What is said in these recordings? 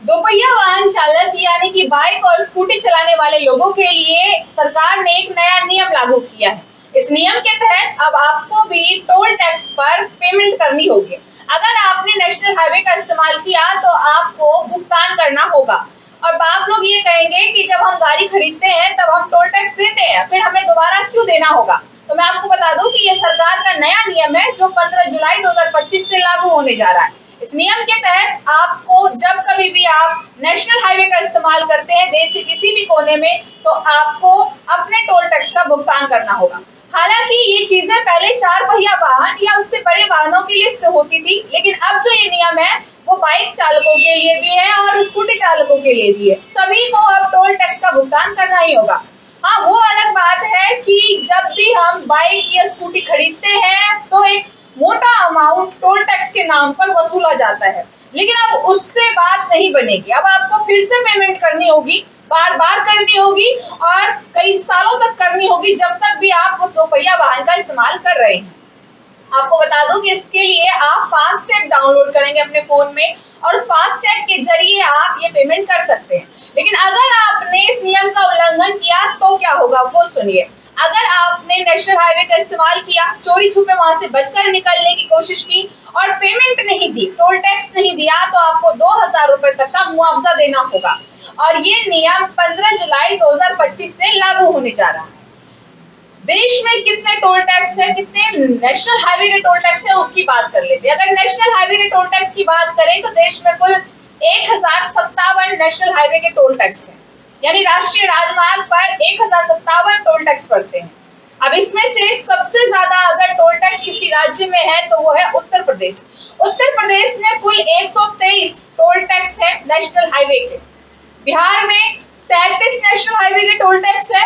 दोपहिया वाहन चालक यानी कि बाइक और स्कूटी चलाने वाले लोगों के लिए सरकार ने एक नया नियम लागू किया है। इस नियम के तहत अब आपको भी टोल टैक्स पर पेमेंट करनी होगी। अगर आपने नेशनल हाईवे का इस्तेमाल किया तो आपको भुगतान करना होगा। और आप लोग ये कहेंगे कि जब हम गाड़ी खरीदते हैं तब हम टोल टैक्स देते हैं, फिर हमें दोबारा क्यों देना होगा? तो मैं आपको बता दूं कि ये सरकार का नया नियम है जो 15 जुलाई 2025 से लागू होने जा रहा है। इस नियम के तहत आपको जब कभी भी आप नेशनल हाईवे का इस्तेमाल करते हैं देश के किसी भी कोने में, तो आपको अपने टोल टैक्स का भुगतान करना होगा। हालांकि ये चीजें पहले 4 पहिया वाहन या उससे बड़े वाहनों के लिए होती थी, लेकिन अब जो ये नियम है वो बाइक चालकों के लिए भी है और स्कूटी चालकों के लिए भी है। सभी को अब टोल टैक्स का भुगतान करना ही होगा। हाँ, वो अलग बात है कि जब भी हम बाइक या स्कूटी खरीदते हैं तो एक मोटा अमाउंट टोल टैक्स के नाम पर वसूला जाता है, लेकिन अब उससे बात नहीं बनेगी। अब आपको फिर से पेमेंट करनी होगी, बार बार करनी होगी और कई सालों तक करनी होगी, जब तक भी आप वो दोपहिया वाहन का इस्तेमाल कर रहे हैं। आपको बता दूं कि इसके लिए आप फास्टैग डाउनलोड करेंगे अपने फोन में और उस फास्टैग के जरिए आप ये पेमेंट कर सकते हैं। लेकिन अगर आपने इस नियम का उल्लंघन किया तो क्या होगा, वो सुनिए। अगर आपने नेशनल हाईवे का इस्तेमाल किया, चोरी छुपे वहां से बचकर निकलने की कोशिश की और पेमेंट नहीं दी, टोल टैक्स नहीं दिया, तो आपको 2000 रुपए तक का मुआवजा देना होगा। और ये नियम 15 जुलाई 2025 से लागू होने जा रहा है। देश में कितने टोल टैक्स है, कितने नेशनल हाईवे के टोल टैक्स है, उसकी बात कर लेते हैं। अगर नेशनल हाईवे के टोल टैक्स की बात करें तो देश में कुल 1057 नेशनल हाईवे के टोल टैक्स हैं, यानी राष्ट्रीय राजमार्ग पर 1057 टोल टैक्स पड़ते हैं। अब इसमें से सबसे ज्यादा अगर टोल टैक्स किसी राज्य में है तो वो है उत्तर प्रदेश। उत्तर प्रदेश में कुल 123 टोल टैक्स है नेशनल हाईवे के। बिहार में 33 नेशनल हाईवे के टोल टैक्स है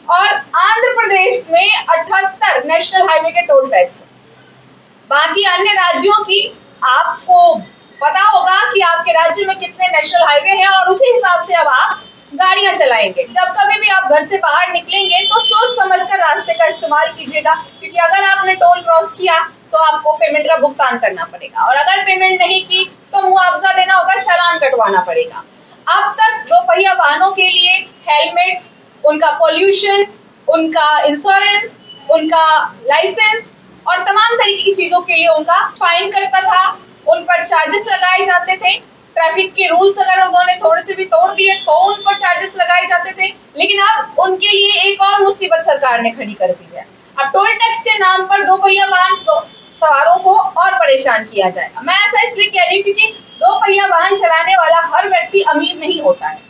और आंध्र प्रदेश में 78 नेशनल हाईवे के टोल टैक्स है। बाकी अन्य राज्यों की आपको पता होगा कि आपके राज्य में कितने नेशनल हाईवे हैं और उसी हिसाब से अब आप गाड़ियां चलाएंगे। जब कभी भी आप घर से बाहर निकलेंगे तो सोच समझकर रास्ते का इस्तेमाल कीजिएगा, क्योंकि अगर आपने टोल क्रॉस किया तो आपको पेमेंट का भुगतान करना पड़ेगा और अगर पेमेंट नहीं की तो मुआवजा देना होगा, चालान कटवाना पड़ेगा। अब तक दोपहिया वाहनों के लिए हेलमेट, उनका पॉल्यूशन, उनका इंश्योरेंस, उनका लाइसेंस और तमाम तरीके की चीजों के लिए उनका फाइन कटता था, उन पर चार्जेस लगाए जाते थे। ट्रैफिक के रूल्स अगर उन्होंने थोड़े से भी तोड़ दिए तो उन पर चार्जेस लगाए जाते थे। लेकिन अब उनके लिए एक और मुसीबत सरकार ने खड़ी कर दी है। अब टोल टैक्स के नाम पर दोपहिया वाहन सवारों को और परेशान किया जाएगा। मैं ऐसा इसलिए कह रही हूँ क्योंकि दोपहिया वाहन चलाने वाला हर व्यक्ति अमीर नहीं होता है।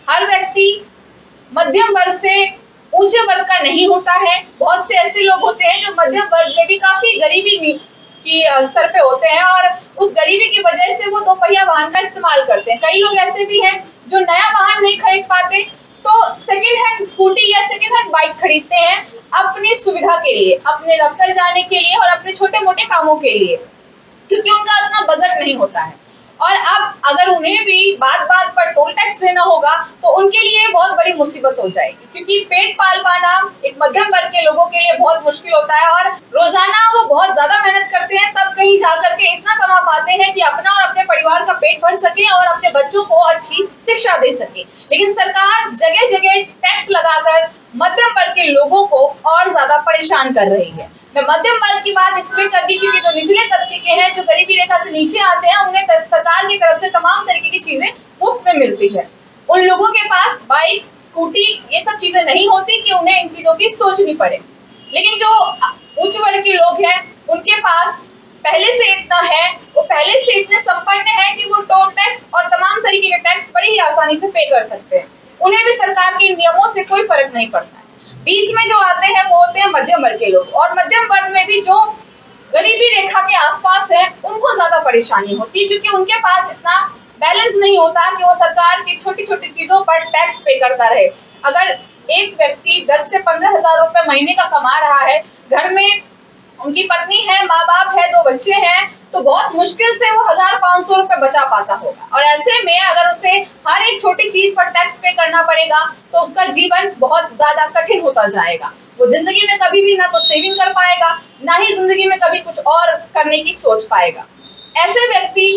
हर व्यक्ति मध्यम वर्ग से ऊंचे वर्ग का नहीं होता है। बहुत से ऐसे लोग होते हैं जो मध्यम वर्ग में भी काफी गरीबी की स्तर पे होते हैं और उस गरीबी की वजह से वो दोपहिया वाहन का इस्तेमाल करते हैं। कई लोग ऐसे भी हैं जो नया वाहन नहीं खरीद पाते तो सेकेंड हैंड स्कूटी या सेकेंड हैंड बाइक खरीदते हैं अपनी सुविधा के लिए, अपने दफ्तर जाने के लिए और अपने छोटे मोटे कामों के लिए, क्योंकि उनका उतना बजट नहीं होता है। और अब अगर उन्हें भी बात बात पर टोल टैक्स देना होगा तो उनके लिए बहुत बड़ी मुसीबत हो जाएगी, क्योंकि पेट पाल पाना एक मध्यम वर्ग के लोगों के लिए बहुत मुश्किल होता है और रोजाना वो बहुत ज्यादा मेहनत करते हैं, तब कहीं जाकर के इतना कमा पाते हैं कि अपना और अपने परिवार का पेट भर सके और अपने बच्चों को अच्छी शिक्षा दे सके। लेकिन सरकार जगह जगह टैक्स लगाकर मध्यम वर्ग के लोगों को और ज्यादा परेशान कर रही है। मैं मध्यम वर्ग की बात इसलिए कर रही क्योंकि जो निचले तबके के हैं, जो गरीबी रेखा से नीचे आते हैं, उन्हें सरकार की तरफ से तमाम तरीके की चीजें मुफ्त में मिलती है। उन लोगों के पास बाइक, स्कूटी ये सब चीजें नहीं होती कि उन्हें इन चीजों की सोचनी पड़े। लेकिन जो उच्च वर्ग के लोग हैं उनके पास पहले से इतना है, वो पहले से इतने संपन्न है कि वो टोल टैक्स और तमाम तरीके के टैक्स बड़ी ही आसानी से पे कर सकते हैं। उन्हें भी सरकार के नियमों से कोई फर्क नहीं पड़ता है। बीच में जो आते हैं वो होते हैं मध्यम वर्ग के लोग, और मध्यम वर्ग में भी जो गरीबी रेखा के आसपास है उनको ज्यादा परेशानी होती है, क्योंकि उनके पास इतना बैलेंस नहीं होता कि वो सरकार की छोटी छोटी चीजों पर टैक्स पे करता रहे। अगर एक व्यक्ति 10 से 15 हजार रुपए महीने का कमा रहा है, घर में उनकी पत्नी है, माँ बाप है, 2 बच्चे हैं, तो बहुत मुश्किल से वो 1500 रुपए बचा पाता होगा। और ऐसे में अगर उसे हर एक छोटी चीज पर टैक्स पे करना पड़ेगा तो उसका जीवन बहुत ज्यादा कठिन होता जाएगा। वो जिंदगी में कभी भी ना तो सेविंग कर पाएगा, ना ही जिंदगी में कभी कुछ और करने की सोच पाएगा। ऐसे व्यक्ति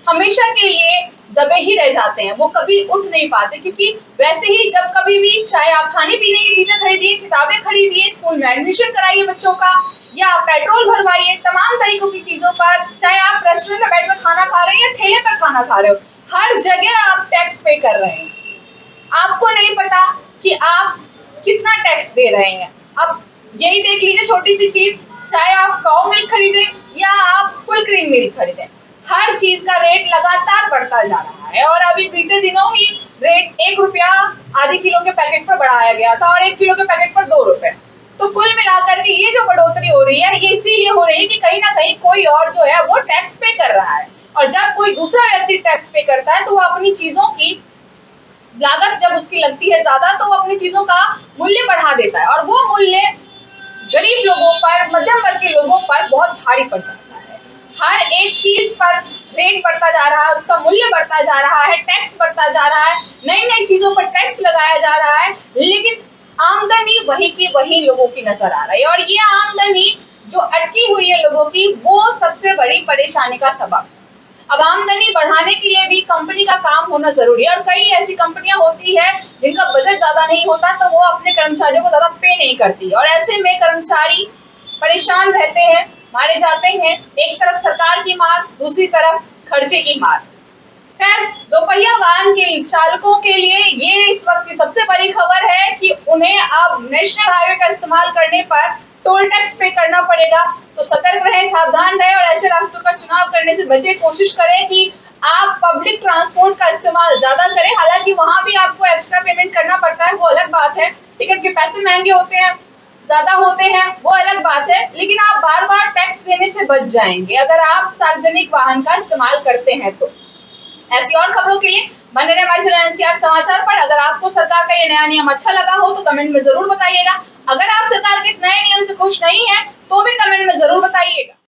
हमेशा के लिए दबे ही रह जाते हैं, वो कभी उठ नहीं पाते। क्योंकि वैसे ही जब कभी भी चाहे आप खाने पीने की चीजें खरीदिए, किताबें खरीदिए, स्कूल में एडमिशन कराइए बच्चों का, या पेट्रोल भरवाइए, तमाम तरीकों की चीजों पर, चाहे आप रेस्टोरेंट में बैठ कर खाना खा रहे हैं या ठेले पर खाना खा रहे हो, हर जगह आप टैक्स पे कर रहे हैं। आपको नहीं पता कि आप कितना टैक्स दे रहे हैं। अब यही देख लीजिए छोटी सी चीज, चाहे आप काउ मिल्क खरीदे या आप फुल क्रीम मिल्क खरीदे, हर चीज का रेट लगातार बढ़ता जा रहा है। और अभी बीते दिनों ही रेट 1 रुपया आधे किलो के पैकेट पर बढ़ाया गया था और 1 किलो के पैकेट पर 2 रुपए। तो कुल मिलाकर के ये जो बढ़ोतरी हो रही है, ये इसीलिए हो रही है कि कहीं ना कहीं कोई और जो है वो टैक्स पे कर रहा है। और जब कोई दूसरा व्यक्ति टैक्स पे करता है तो वो अपनी चीजों की लागत जब उसकी लगती है ज्यादा, तो वो अपनी चीजों का मूल्य बढ़ा देता है और वो मूल्य गरीब लोगों पर, मध्यम वर्ग के लोगों पर बहुत भारी पड़ जाता है। हर एक चीज पर रेट बढ़ता जा रहा है, उसका मूल्य बढ़ता जा रहा है, टैक्स बढ़ता जा रहा है, नई नई चीजों पर टैक्स लगाया जा रहा है, लेकिन आमदनी वही की वही लोगों की नजर आ रही है। और ये आमदनी जो अटकी हुई है लोगों की, वो सबसे बड़ी परेशानी का सबब। अब आमदनी बढ़ाने के लिए भी कंपनी का काम होना जरूरी है और कई ऐसी कंपनियां होती है जिनका बजट ज्यादा नहीं होता, तो वो अपने कर्मचारियों को ज्यादा पे नहीं करती और ऐसे में कर्मचारी परेशान रहते हैं, मारे जाते हैं। एक तरफ सरकार की मार, दूसरी तरफ खर्चे की मार। खैर, दोपहिया वाहन के चालकों के लिए ये इस वक्त की सबसे बड़ी खबर है कि उन्हें अब नेशनल हाईवे का इस्तेमाल करने पर टोल टैक्स पे करना पड़ेगा। तो सतर्क रहें, सावधान रहें और ऐसे रास्तों का चुनाव करने से बचे। कोशिश करें कि आप पब्लिक ट्रांसपोर्ट का इस्तेमाल ज्यादा करें। हालांकि वहां भी आपको एक्स्ट्रा पेमेंट करना पड़ता है, वो अलग बात है। टिकट के पैसे महंगे होते हैं, ज्यादा होते हैं, वो अलग बात है, लेकिन आप बार बार टैक्स देने से बच जाएंगे अगर आप सार्वजनिक वाहन का इस्तेमाल करते हैं। तो ऐसी और खबरों के लिए बने रहे हमारे चैनल एनसीआर समाचार पर। अगर आपको सरकार का ये नया नियम अच्छा लगा हो तो कमेंट में जरूर बताइएगा। अगर आप सरकार के इस नए नियम से खुश नहीं है तो भी कमेंट में जरूर बताइएगा।